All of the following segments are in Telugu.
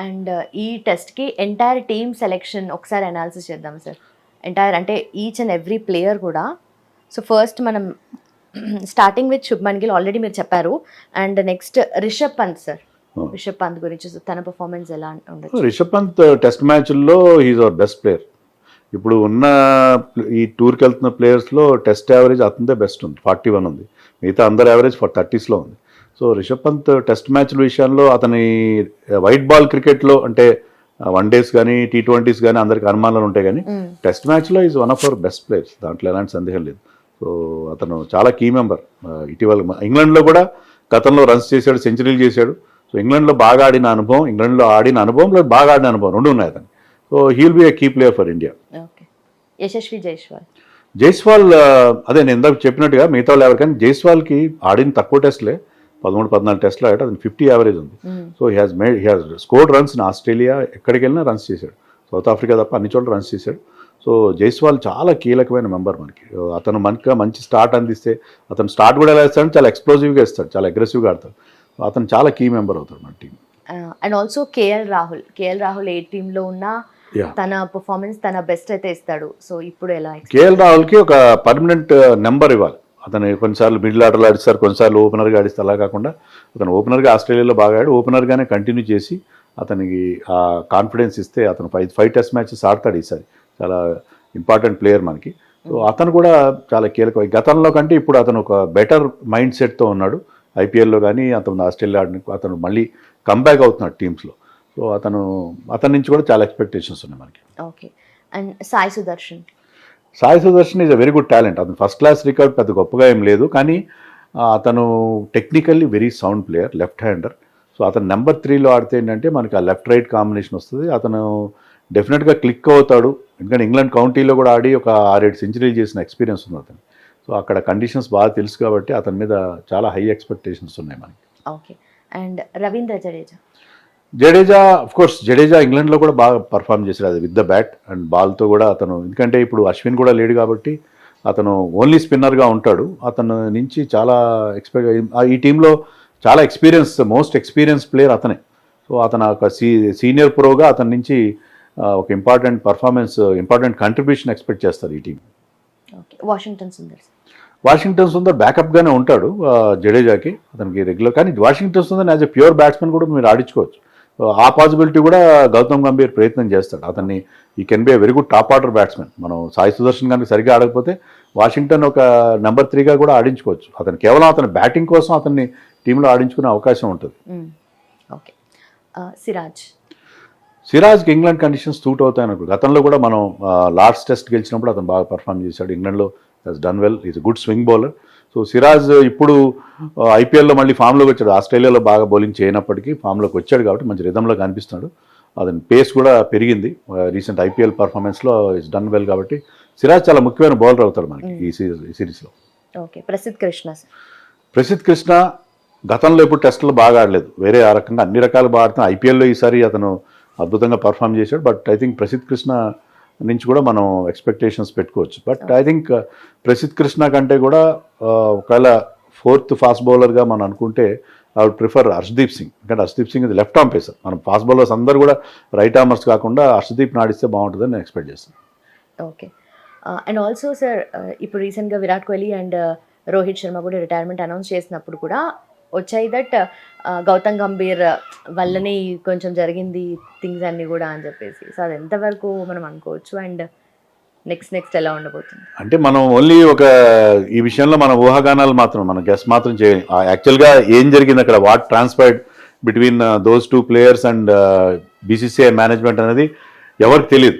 అండ్ ఈ టెస్ట్కి ఎంటైర్ టీమ్ సెలెక్షన్ ఒకసారి అనాలిసిస్ చేద్దాం సార్. ఎంటైర్ అంటే ఈచ్ అండ్ ఎవ్రీ ప్లేయర్ కూడా. సో ఫస్ట్ మనం starting with Shubman Gill already మీరు చెప్పారు. And next Rishabh Pant sir. Rishabh Pant గురించి తన పర్ఫార్మెన్స్ ఎలా ఉండొచ్చు? రిషబ్ పంత్ టెస్ట్ మ్యాచ్ల్లో హీఈస్ అవర్ బెస్ట్ ప్లేయర్. ఇప్పుడు ఉన్న ఈ టూర్కి వెళ్తున్న ప్లేయర్స్లో టెస్ట్ యావరేజ్ అతనిదే బెస్ట్ ఉంది, 41 ఉంది. మిగతా అందరు యావరేజ్ 30s ఉంది. సో రిషబ్ పంత్ టెస్ట్ మ్యాచ్ల విషయంలో అతని వైట్ బాల్ క్రికెట్లో అంటే వన్ డేస్ కానీ T20s కానీ అందరికి అనుమానాలు ఉంటాయి, కానీ టెస్ట్ మ్యాచ్లో is one of our best players, దాంట్లో ఎలాంటి సందేహం లేదు. సో అతను చాలా కీ మెంబర్. ఇటీవల ఇంగ్లాండ్లో కూడా గతంలో రన్స్ చేశాడు, సెంచరీలు చేశాడు. సో ఇంగ్లాండ్లో బాగా ఆడిన అనుభవం, ఇంగ్లాండ్లో ఆడిన అనుభవంలో బాగా ఆడిన అనుభవం రెండు ఉన్నాయి అతను. So he will be a key player for India. Yashasvi Jaiswal అదే నేను ఇందాక చెప్పినట్టుగా మిగతా వాళ్ళు ఎవరు, కానీ జైస్వాల్కి ఆడిన తక్కువ టెస్ట్లే, 13-14 టెస్ట్లు ఆడాడు, అతను 50 యావరేజ్ ఉంది. So he has scored runs in Australia, ఎక్కడికి వెళ్ళినా రన్స్ చేశాడు. సౌత్ ఆఫ్రికా తప్ప అన్ని చోట్ల రన్స్ చేశాడు. సో జైస్వాల్ చాలా కీలకమైన మెంబర్ మనకి. అతను మనకి మంచి స్టార్ట్ అందిస్తే, అతను స్టార్ట్ కూడా ఎలా ఇస్తాడు, చాలా ఎక్స్ప్లోజివ్గా ఇస్తాడు, చాలా అగ్రెసివ్గా ఆడతాడు. అతను చాలా కీ మెంబర్ అవుతాడు మన team. And also KL Rahul ఏ టీంలో ఉన్నా తన పర్ఫార్మెన్స్ తన బెస్ట్ అయితే ఇస్తాడు. సో ఇప్పుడు ఎలా? కేఎల్ రాహుల్కి ఒక పర్మనెంట్ నెంబర్ ఇవ్వాలి. అతను కొన్నిసార్లు మిడిల్ ఆర్డర్లో ఆడిస్తారు, కొన్నిసార్లు ఓపెనర్గా ఆడిస్తారు. అలా కాకుండా అతను ఓపెనర్గా ఆస్ట్రేలియాలో బాగా ఆడి ఓపెనర్గానే కంటిన్యూ చేసి అతనికి ఆ కాన్ఫిడెన్స్ ఇస్తే అతను 5 టెస్ట్ మ్యాచెస్ ఆడతాడు ఈసారి. చాలా ఇంపార్టెంట్ ప్లేయర్ మనకి. సో అతను కూడా చాలా కీలకం. గతంలో కంటే ఇప్పుడు అతను ఒక బెటర్ మైండ్ సెట్తో ఉన్నాడు. ఐపీఎల్లో కానీ అతను ఆస్ట్రేలియా ఆడడానికి అతను మళ్ళీ కంబ్యాక్ అవుతున్నాడు టీమ్స్లో. సో అతని నుంచి కూడా చాలా ఎక్స్పెక్టేషన్స్ ఉన్నాయి మనకి. Okay. And Sai Sudarshan is a very good talent. అతను ఫస్ట్ క్లాస్ రికార్డ్ పెద్ద గొప్పగా ఏం లేదు, కానీ అతను technically very sound player, left hander. So అతను నెంబర్ 3లో ఆడితే ఏంటంటే మనకి ఆ లెఫ్ట్ రైట్ కాంబినేషన్ వస్తుంది. అతను డెఫినెట్గా క్లిక్ అవుతాడు, ఎందుకంటే ఇంగ్లాండ్ కౌంటీలో కూడా ఆడి ఒక 6-7 సెంచరీలు చేసిన ఎక్స్పీరియన్స్ ఉంది అతను. సో అక్కడ కండిషన్స్ బాగా తెలుసు కాబట్టి అతని మీద చాలా హై ఎక్స్పెక్టేషన్స్ ఉన్నాయి మనకి. ఓకే. అండ్ రవీంద్ర జడేజా ఇంగ్లాండ్లో కూడా బాగా పర్ఫామ్ చేశాడు, అది విత్ ద బ్యాట్ అండ్ బాల్తో కూడా అతను. ఎందుకంటే ఇప్పుడు అశ్విన్ కూడా లేడు కాబట్టి అతను ఓన్లీ స్పిన్నర్గా ఉంటాడు. అతను నుంచి చాలా ఈ టీంలో చాలా మోస్ట్ ఎక్స్పీరియన్స్ ప్లేయర్ అతనే. సో అతను ఒక సీనియర్ ప్రోగా అతని నుంచి ఒక ఇంపార్టెంట్ కంట్రిబ్యూషన్ ఎక్స్పెక్ట్ చేస్తారు ఈ టీం. వాషింగ్టన్ సుందర్ బ్యాకప్గానే ఉంటాడు జడేజాకి, అతనికి రెగ్యులర్. కానీ Washington Sundar as a pure batsmen కూడా మీరు ఆడించుకోవచ్చు. ఆ పాసిబిలిటీ కూడా గౌతమ్ గంభీర్ ప్రయత్నం చేస్తాడు. అతన్ని ఈ can be a very good top order batsmen. మనం సాయి సుదర్శన్ కనుక సరిగ్గా ఆడకపోతే వాషింగ్టన్ ఒక నెంబర్ 3గా కూడా ఆడించుకోవచ్చు. అతను కేవలం అతని బ్యాటింగ్ కోసం అతన్ని టీంలో ఆడించుకునే అవకాశం ఉంటుంది. ఓకే. సిరాజ్కి ఇంగ్లాండ్ కండిషన్స్ సూట్ అవుతాయి అనుకో. గతంలో కూడా మనం లార్డ్స్ టెస్ట్ గెలిచినప్పుడు అతను బాగా పర్ఫామ్ చేశాడు ఇంగ్లాండ్లో. Has done well, is good swing bowler. So Siraj ఇప్పుడు ఐపీఎల్లో మళ్ళీ ఫామ్లోకి వచ్చాడు. ఆస్ట్రేలియాలో బాగా బౌలింగ్ చేయనప్పటికీ ఫామ్లోకి వచ్చాడు కాబట్టి మంచి రిధంలో కనిపిస్తున్నాడు. అతని పేస్ కూడా పెరిగింది రీసెంట్ ఐపీఎల్ పర్ఫార్మెన్స్లో. ఈజ్ డన్ వెల్ కాబట్టి సిరాజ్ చాలా ముఖ్యమైన బౌలర్ అవుతాడు మనకి ఈ సిరీస్లో. ఓకే. ప్రసిద్ధ్ కృష్ణ గతంలో ఇప్పుడు టెస్టులు బాగా ఆడలేదు, వేరే ఆ రకంగా అన్ని రకాలు బాగా ఆడుతున్నా. ఐపీఎల్లో ఈసారి అతను అద్భుతంగా పర్ఫామ్ చేశాడు. But I think Prasidh Krishna నుంచి కూడా మనం ఎక్స్పెక్టేషన్స్ పెట్టుకోవచ్చు. But I think Prasidh Krishna కంటే కూడా ఒకవేళ 4th ఫాస్ట్ బౌలర్గా మనం అనుకుంటే I would prefer Harshdeep Singh. ఎందుకంటే హర్షదీప్ సింగ్ ఇది లెఫ్ట్ ఆర్మ్ పేసర్. మనం ఫాస్ట్ బౌలర్స్ అందరూ కూడా రైట్ ఆర్మర్స్ కాకుండా హర్షదీప్ ఆడిస్తే బాగుంటుందని నేను ఎక్స్పెక్ట్ చేస్తాను. ఓకే. అండ్ ఆల్సో సార్ ఇప్పుడు రీసెంట్గా విరాట్ కోహ్లీ అండ్ రోహిత్ శర్మ కూడా రిటైర్మెంట్ అనౌన్స్ చేసినప్పుడు కూడా వచ్చాయి దట్ గౌతమ్ గంభీర్ వల్లనే కొంచెం జరిగింది థింగ్స్ అన్నీ కూడా అని చెప్పేసి. సో అది ఎంతవరకు మనం అనుకోవచ్చు అండ్ నెక్స్ట్ ఎలా ఉండబోతుంది? అంటే మనం ఓన్లీ ఈ విషయంలో మన ఊహాగానాలు మాత్రం, మన గెస్ మాత్రం చేయాలి. యాక్చువల్గా ఏం జరిగింది అక్కడ, what transpired between those 2 players and BCCI management అనేది ఎవరికి తెలియదు.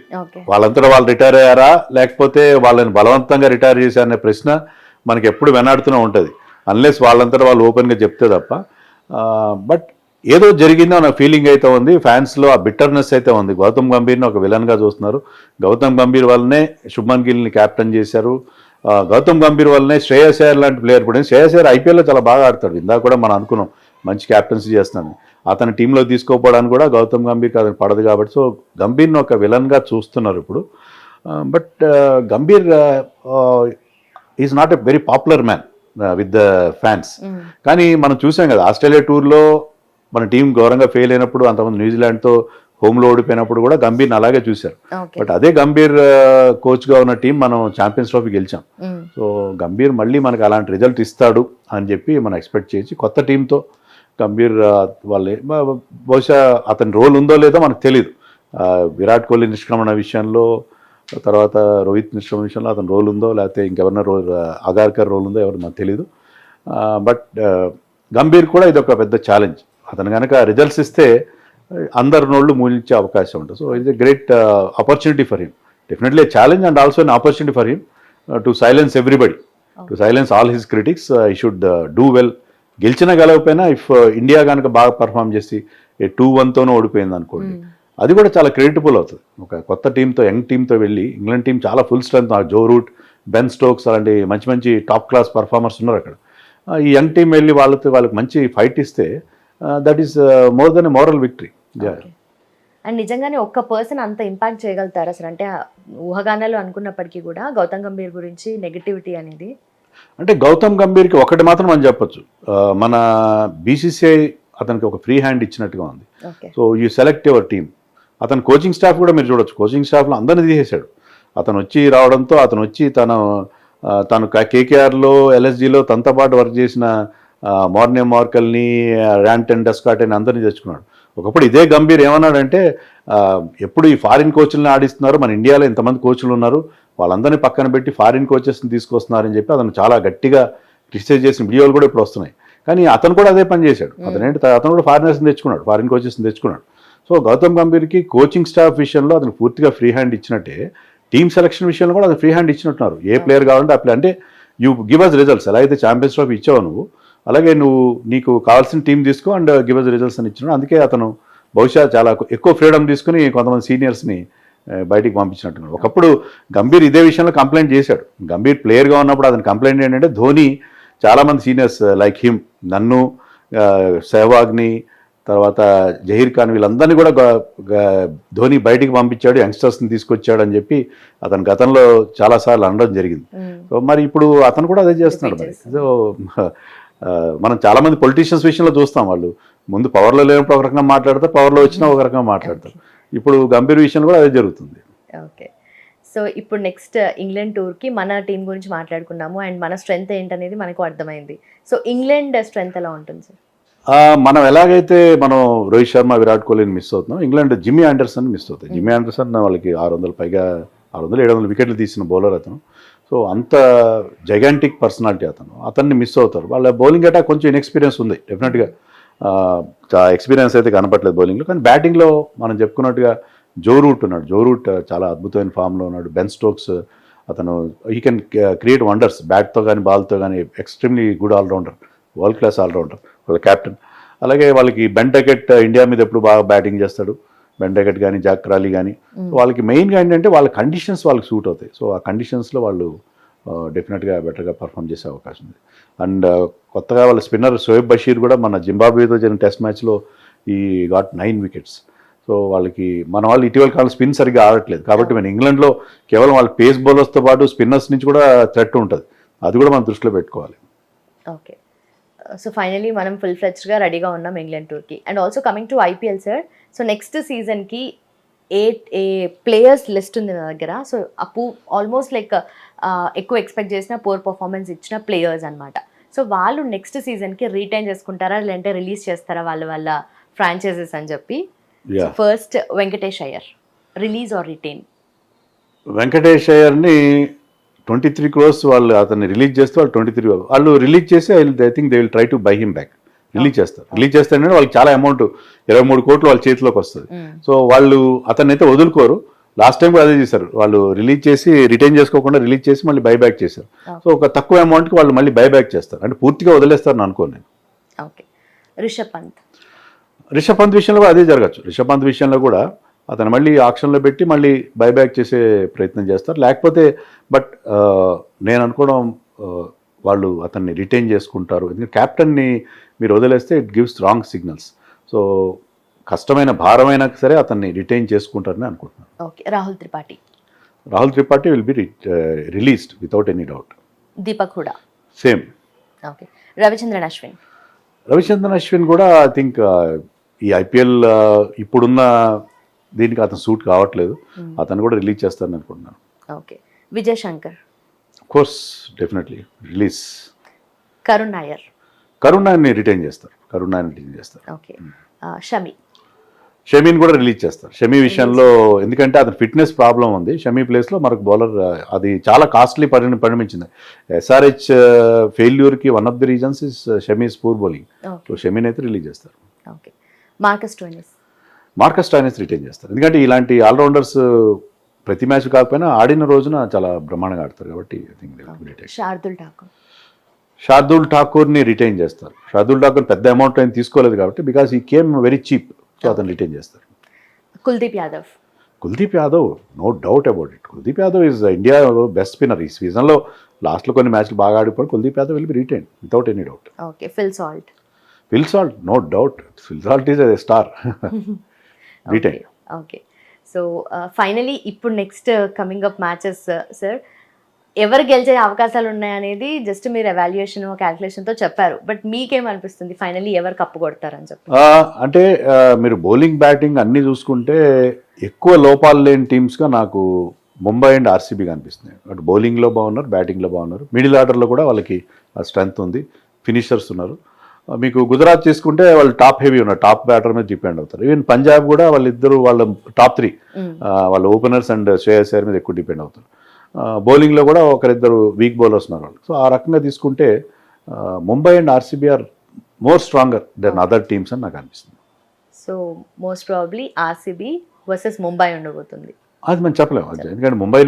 వాళ్ళంతా వాళ్ళు రిటైర్ అయ్యారా లేకపోతే వాళ్ళని బలవంతంగా రిటైర్ చేశారనే ప్రశ్న మనకి ఎప్పుడు వెనాడుతూనే ఉంటుంది, అన్లెస్ వాళ్ళంతా వాళ్ళు ఓపెన్గా చెప్తే తప్ప. బట్ ఏదో జరిగిందో అన్న ఫీలింగ్ అయితే ఉంది ఫ్యాన్స్లో, ఆ బిట్టర్నెస్ అయితే ఉంది. గౌతమ్ గంభీర్ని ఒక విలన్గా చూస్తున్నారు. గౌతమ్ గంభీర్ వల్లనే శుభ్మన్ గిల్ని క్యాప్టెన్ చేశారు. గౌతమ్ గంభీర్ వల్లనే శ్రేయస్ అయ్యర్ లాంటి ప్లేయర్ కూడా. శ్రేయస్ అయ్యర్ ఐపీఎల్లో చాలా బాగా ఆడతాడు, ఇందాక కూడా మనం అనుకున్నాం మంచి క్యాప్టెన్సీ చేస్తున్నాను. అతని టీంలో తీసుకోపోవడానికి కూడా గౌతమ్ గంభీర్కి అతను పడదు కాబట్టి సో గంభీర్ని ఒక విలన్గా చూస్తున్నారు ఇప్పుడు. But Gambhir is not a very popular man with the fans. కానీ మనం చూసాం కదా ఆస్ట్రేలియా టూర్లో మన టీం ఘోరంగా ఫెయిల్ అయినప్పుడు అంతమంది న్యూజిలాండ్తో హోమ్లో ఓడిపోయినప్పుడు కూడా గంభీర్ని అలాగే చూశారు. ఓకే. బట్ అదే గంభీర్ కోచ్గా ఉన్న టీం మనం ఛాంపియన్స్ ట్రోఫీ గెలిచాం. సో గంభీర్ మళ్ళీ మనకు అలాంటి రిజల్ట్ ఇస్తాడు అని చెప్పి మనం ఎక్స్పెక్ట్ చేయొచ్చు. కొత్త టీంతో గంభీర్ వాళ్ళే బహుశా అతని రోల్ ఉందో లేదో మనకు తెలియదు. విరాట్ కోహ్లీ నిష్క్రమణ విషయంలో, తర్వాత రోహిత్ నిష్క్రమణ విషయంలో అతని రోల్ ఉందో, లేకపోతే ఇంకెవరన్నా అగార్కర్ రోల్ ఉందో ఎవరు నాకు తెలియదు. బట్ గంభీర్ కూడా ఇది ఒక పెద్ద ఛాలెంజ్. అతను కనుక రిజల్ట్స్ ఇస్తే అందరి నోళ్ళు మూలించే అవకాశం ఉంటుంది. So it's a great opportunity for him, definitely challenge and also an opportunity for him to silence everybody, to silence all his critics. ఈ షుడ్ డూ వెల్. గెలిచినా గెలవకపోయినా ఇఫ్ ఇండియా కనుక బాగా పర్ఫామ్ చేసి 2-1తోనూ ఓడిపోయింది అనుకోండి, అది కూడా చాలా క్రెడిటబుల్ అవుతుంది. ఒక కొత్త టీంతో, యంగ్ టీంతో వెళ్ళి, ఇంగ్లాండ్ టీం చాలా full strength, Joe Root, Ben Stokes అలాంటి మంచి మంచి టాప్ క్లాస్ పర్ఫార్మర్స్ ఉన్నారు అక్కడ. ఈ యంగ్ టీం వెళ్ళి వాళ్ళకి మంచి ఫైట్ ఇస్తే that is more than a moral victory. And నిజంగానే ఒక్క పర్సన్ అంత ఇంపాక్ట్ చేయగలుగుతారా సార్? అంటే ఊహగానాలు అనుకున్నప్పటికీ కూడా గౌతమ్ గంభీర్ గురించి నెగటివిటీ అనేది, అంటే గౌతమ్ గంభీర్కి ఒకటి మాత్రం మనం చెప్పొచ్చు, మన బీసీసీఐ అతనికి ఒక ఫ్రీ హ్యాండ్ ఇచ్చినట్టుగా ఉంది. Okay. So you select your team. అతను కోచింగ్ స్టాఫ్ కూడా మీరు చూడొచ్చు, కోచింగ్ స్టాఫ్లో అందరినీ తీసేశాడు. అతను వచ్చి రావడంతో అతను వచ్చి తను కేకేఆర్లో, ఎల్ఎస్జీలో తనతో పాటు వర్క్ చేసిన మార్నే మార్కల్ని, ర్యాంటన్ డెస్కాట్ అని అందరినీ తెచ్చుకున్నాడు. ఒకప్పుడు ఇదే గంభీర్ ఏమన్నాడంటే, ఎప్పుడు ఈ ఫారిన్ కోచ్లను ఆడిస్తున్నారు, మన ఇండియాలో ఇంతమంది కోచ్లు ఉన్నారు, వాళ్ళందరినీ పక్కన పెట్టి ఫారిన్ కోచెస్ని తీసుకొస్తున్నారని చెప్పి అతను చాలా గట్టిగా క్రిటిసైజ్ చేసిన వీడియోలు కూడా ఇప్పుడు వస్తున్నాయి. కానీ అతను కూడా అదే పని చేశాడు. అతను కూడా ఫారినర్స్ని తెచ్చుకున్నాడు, ఫారిన్ కోచెస్ని తెచ్చుకున్నాడు. సో గౌతమ్ గంభీర్కి కోచింగ్ స్టాఫ్ విషయంలో అతను పూర్తిగా ఫ్రీ హ్యాండ్ ఇచ్చినట్టే, టీమ్ సెలక్షన్ విషయంలో కూడా అతను ఫ్రీ హ్యాండ్ ఇచ్చినట్టున్నారు. ఏ ప్లేయర్ కావాలంటే ఆ ప్లేయర్, అంటే యూ గివ్ అస్ రిజల్ట్స్. ఎలా అయితే ఛాంపియన్స్ ట్రోఫీ ఇచ్చావు నువ్వు, అలాగే నీకు కావాల్సిన టీం తీసుకో అండ్ గివ్ అస్ రిజల్ట్స్ అని ఇచ్చినాడు. అందుకే అతను బహుశా చాలా ఎక్కువ ఫ్రీడమ్ తీసుకుని కొంతమంది సీనియర్స్ని బయటికి పంపించినట్టున్నాడు. ఒకప్పుడు గంభీర్ ఇదే విషయంలో కంప్లైంట్ చేశాడు. గంభీర్ ప్లేయర్గా ఉన్నప్పుడు అతని కంప్లైంట్ ఏంటంటే, ధోని చాలామంది సీనియర్స్ లైక్ హిమ్, నన్ను, సెహ్వాగ్ని, తర్వాత జహీర్ ఖాన్, వీళ్ళందరినీ కూడా ధోని బయటికి పంపించాడు, యంగ్స్టర్స్ని తీసుకొచ్చాడు అని చెప్పి అతను గతంలో చాలాసార్లు అనడం జరిగింది. సో మరి ఇప్పుడు అతను కూడా అదే చేస్తున్నాడు. మరి సో మనం చాలామంది పొలిటీషియన్స్ విషయంలో చూస్తాం, వాళ్ళు ముందు పవర్లో లేనప్పుడు ఒక రకంగా మాట్లాడతారు, పవర్లో వచ్చినా ఒక రకంగా మాట్లాడతారు. ఇప్పుడు గంభీర్ విషయంలో కూడా అదే జరుగుతుంది. ఓకే. సో ఇప్పుడు నెక్స్ట్ ఇంగ్లాండ్ టూర్కి మన టీం గురించి మాట్లాడుకున్నాము అండ్ మన స్ట్రెంగ్త్ ఏంటనేది మనకు అర్థమైంది. సో ఇంగ్లాండ్ స్ట్రెంగ్త్ ఎలా ఉంటుంది సార్? మనం ఎలాగైతే రోహిత్ శర్మ, విరాట్ కోహ్లీని మిస్ అవుతున్నాం, ఇంగ్లాండ్ జిమ్మీ ఆండర్సన్ మిస్ అవుతాయి. జిమ్మీ ఆండర్సన్ వాళ్ళకి 600-700 వికెట్లు తీసిన బౌలర్ అతను. సో అంత జైగాంటిక్ పర్సనాలిటీ అతన్ని మిస్ అవుతారు. వాళ్ళ బౌలింగ్ అటాక్ కొంచెం ఇన్ఎక్స్పీరియన్స్ ఉంది డెఫినెట్గా, ఎక్స్పీరియన్స్ అయితే కనపట్లేదు బౌలింగ్లో. కానీ బ్యాటింగ్లో మనం చెప్పుకున్నట్టుగా జో రూట్ ఉన్నాడు. జో రూట్ చాలా అద్భుతమైన ఫామ్లో ఉన్నాడు. బెన్ స్టోక్స్, అతను హీ కెన్ క్రియేట్ వండర్స్ బ్యాట్తో కానీ బాల్తో కానీ. Extremely good all-rounder, world class all-rounder వాళ్ళ కెప్టెన్. అలాగే వాళ్ళకి బెన్ డెకెట్ ఇండియా మీద ఎప్పుడు బాగా బ్యాటింగ్ చేస్తాడు, బెన్ డెకెట్ కానీ జాక్ క్రాలీ కానీ. వాళ్ళకి మెయిన్గా ఏంటంటే వాళ్ళ కండిషన్స్ వాళ్ళకి సూట్ అవుతాయి. సో ఆ కండిషన్స్లో వాళ్ళు డెఫినెట్గా బెటర్గా పర్ఫామ్ చేసే అవకాశం ఉంది. అండ్ కొత్తగా వాళ్ళ స్పిన్నర్ షోయబ్ బషీర్ కూడా మన జింబాబ్వేతో జరిగిన టెస్ట్ మ్యాచ్లో ఈ గాట్ 9 వికెట్స్. సో వాళ్ళకి మన వాళ్ళు ఇటీవల కాలం స్పిన్ సరిగ్గా ఆడట్లేదు. కాబట్టి మన ఇంగ్లాండ్లో కేవలం వాళ్ళ పేస్ బౌలర్స్తో పాటు స్పిన్నర్స్ నుంచి కూడా థ్రెట్ ఉంటుంది. అది కూడా మనం దృష్టిలో పెట్టుకోవాలి. ఓకే. సో ఫైనలీ మనం ఫుల్ ఫ్లెడ్జ్డ్గా రెడీగా ఉన్నాం ఇంగ్లాండ్ టూర్కి. And also coming to IPL sir, so next సీజన్కి ఏ ప్లేయర్స్ లిస్ట్ ఉంది నా దగ్గర. సో ఆల్మోస్ట్ లైక్ ఎక్కువ ఎక్స్పెక్ట్ చేసిన పూర్ పర్ఫార్మెన్స్ ఇచ్చిన ప్లేయర్స్ అనమాట. సో వాళ్ళు నెక్స్ట్ సీజన్కి రీటైన్ చేసుకుంటారా, లేదంటే రిలీజ్ చేస్తారా వాళ్ళ ఫ్రాంచైజెస్ అని చెప్పి. First Venkatesh Iyer, release or retain? Venkatesh అయ్యర్ని 23 crores వాళ్ళు అతన్ని రిలీజ్ చేస్తే వాళ్ళు 23 వాళ్ళు రిలీజ్ చేసి I think they will try to buy him back. Release చేస్తారు. రిలీజ్ చేస్తారంటే వాళ్ళకి చాలా అమౌంట్, 23 కోట్లు వాళ్ళ చేతిలోకి వస్తుంది. సో వాళ్ళు అతన్ని అయితే వదులుకోరు. లాస్ట్ టైం కూడా అదే చేశారు. వాళ్ళు రిలీజ్ చేసి రిటైన్ చేసుకోకుండా రిలీజ్ చేసి మళ్ళీ బైబ్యాక్ చేశారు. సో ఒక తక్కువ అమౌంట్కి వాళ్ళు మళ్ళీ బైబ్యాక్ చేస్తారు. అంటే పూర్తిగా వదిలేస్తారని అనుకోను నేను. ఓకే. రిషబ్ పంత్ విషయంలో కూడా అదే జరగచ్చు. రిషబ్ పంత్ విషయంలో కూడా అతను మళ్ళీ ఆక్షన్లో పెట్టి మళ్ళీ బైబ్యాక్ చేసే ప్రయత్నం చేస్తారు. లేకపోతే బట్ నేను అనుకోవడం వాళ్ళు అతన్ని రిటైన్ చేసుకుంటారు. ఎందుకంటే క్యాప్టెన్ని మీరు వదిలేస్తే it gives wrong signals. So కష్టమైన భారమైనా సరే అతన్ని రిటైన్ చేసుకుంటారని అనుకుంటున్నాను. Okay. Rahul Tripathi will be released without any doubt. Deepak Hooda same. Okay. Ravichandran Ravichandran Ashwin కూడా ఐ థింక్ ఈ ఐపీఎల్ ఇప్పుడున్న దీనికి అతను సూట్ కావట్లేదు. అతను కూడా రిలీజ్ చేస్తారని అనుకుంటున్నాను. Okay. Vijay Shankar, course definitely release. Karun Nair. Karun నాయర్ని రిటైన్ చేస్తారు. ఓకే. షమి. షమీని కూడా రిలీజ్ చేస్తారు. షమీ విషయంలో ఎందుకంటే అతని ఫిట్నెస్ ప్రాబ్లం ఉంది. షమీ ప్లేస్లో మనకు బౌలర్ అది చాలా కాస్ట్లీ పరిణమించింది. ఎస్ఆర్హెచ్ ఫెయిల్యూర్కి one of the reasons is Shami's poor bowling. So షమీని అయితే రిలీజ్ చేస్తారు. ఓకే. మార్కస్ స్టోయినిస్ రిటైన్ చేస్తారు. ఎందుకంటే ఇలాంటి ఆల్రౌండర్స్ ప్రతి మ్యాచ్ కాకపోయినా ఆడిన రోజున చాలా బ్రహ్మాండంగా ఆడతారు కాబట్టి ఐ థింక్ శార్దుల్ ఠాకూర్ని రిటైన్ చేస్తారు. శార్దుల్ ఠాకూర్ పెద్ద అమౌంట్ ఏం తీసుకోలేదు కాబట్టి because he came very cheap. So అతను రిటైన్ చేస్తారు. Kuldeep Yadav no doubt about it. Kuldeep Yadav is India best spinner. ఈ సీజన్లో లాస్ట్లో కొన్ని మ్యాచ్లు బాగా ఆడిపోయి Kuldeep Yadav will be retain without any doubt. Okay. Phil Salt no doubt. Phil Salt is a star. Retain. Okay. So finally ఇప్పుడు next coming up matches sir, ఎవరు గెలిచే అవకాశాలు ఉన్నాయనేది జస్ట్ మీరు ఎవాల్యుయేషన్ క్యాల్కులేషన్తో చెప్పారు. బట్ మీకేమనిపిస్తుంది ఫైనలీ ఎవరు కప్పు కొడతారని చెప్పి? అంటే మీరు బౌలింగ్ బ్యాటింగ్ అన్నీ చూసుకుంటే ఎక్కువ లోపాలు లేని టీమ్స్గా నాకు ముంబై అండ్ ఆర్సీబీ కనిపిస్తున్నాయి. అటు బౌలింగ్లో బాగున్నారు, బ్యాటింగ్లో బాగున్నారు. మిడిల్ ఆర్డర్లో కూడా వాళ్ళకి ఆ స్ట్రెంగ్త్ ఉంది, ఫినిషర్స్ ఉన్నారు. మీకు గుజరాత్ తీసుకుంటే వాళ్ళు టాప్ హెవీ ఉన్నారు, టాప్ బ్యాటర్ మీద డిపెండ్ అవుతారు. ఈవెన్ పంజాబ్ కూడా వాళ్ళ టాప్ 3 వాళ్ళ ఓపెనర్స్ అండ్ శ్రేయస్ అయ్యర్ మీద ఎక్కువ డిపెండ్ అవుతారు. బౌలింగ్లో కూడా ఒకరిద్దరు వీక్ బౌలర్స్ ఉన్నారు వాళ్ళు. సో ఆ రకంగా తీసుకుంటే Mumbai and RCB are more stronger than other teams అని నాకు అనిపిస్తుంది. So most probably RCB versus Mumbai ఉండబోతుంది. అది మనం చెప్పలేము. ఎందుకంటే ముంబై